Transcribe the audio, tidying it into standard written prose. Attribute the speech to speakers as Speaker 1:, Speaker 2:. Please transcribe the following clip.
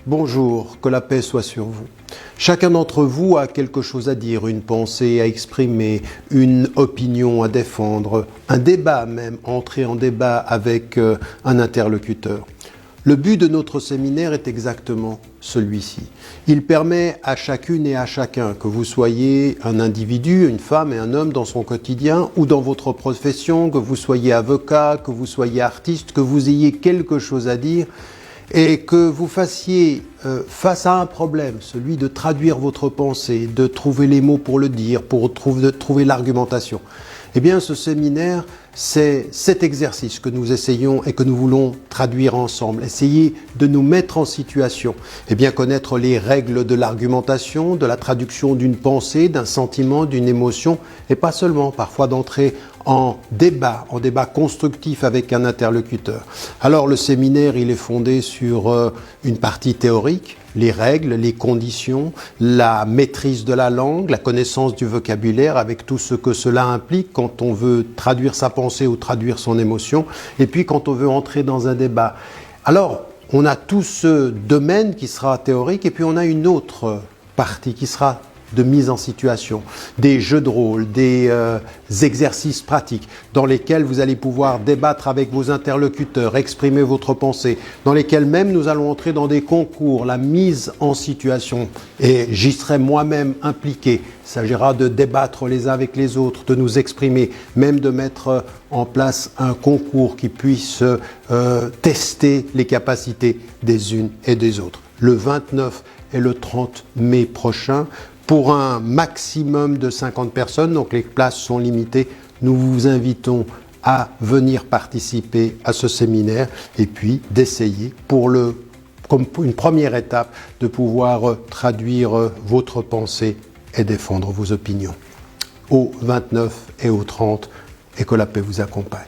Speaker 1: Bonjour, que la paix soit sur vous. Chacun d'entre vous a quelque chose à dire, une pensée à exprimer, une opinion à défendre, un débat même, entrer en débat avec un interlocuteur. Le but de notre séminaire est exactement celui-ci. Il permet à chacune et à chacun, que vous soyez un individu, une femme et un homme dans son quotidien ou dans votre profession, que vous soyez avocat, que vous soyez artiste, que vous ayez quelque chose à dire et que vous fassiez face à un problème, celui de traduire votre pensée, de trouver les mots pour le dire, de trouver l'argumentation. Eh bien, ce séminaire, c'est cet exercice que nous essayons et que nous voulons traduire ensemble. Essayer de nous mettre en situation et bien connaître les règles de l'argumentation, de la traduction d'une pensée, d'un sentiment, d'une émotion, et pas seulement, parfois d'entrer en débat constructif avec un interlocuteur. Alors, le séminaire, il est fondé sur une partie théorique, les règles, les conditions, la maîtrise de la langue, la connaissance du vocabulaire avec tout ce que cela implique quand on veut traduire sa pensée ou traduire son émotion, et puis quand on veut entrer dans un débat. Alors, on a tout ce domaine qui sera théorique, et puis on a une autre partie qui sera de mise en situation, des jeux de rôle, des exercices pratiques dans lesquels vous allez pouvoir débattre avec vos interlocuteurs, exprimer votre pensée, dans lesquels même nous allons entrer dans des concours, la mise en situation, et j'y serai moi-même impliqué. Il s'agira de débattre les uns avec les autres, de nous exprimer, même de mettre en place un concours qui puisse tester les capacités des unes et des autres. Le 29 et le 30 mai prochain, pour un maximum de 50 personnes, donc les places sont limitées, nous vous invitons à venir participer à ce séminaire et puis d'essayer comme une première étape de pouvoir traduire votre pensée et défendre vos opinions. Au 29 et au 30, et que la paix vous accompagne.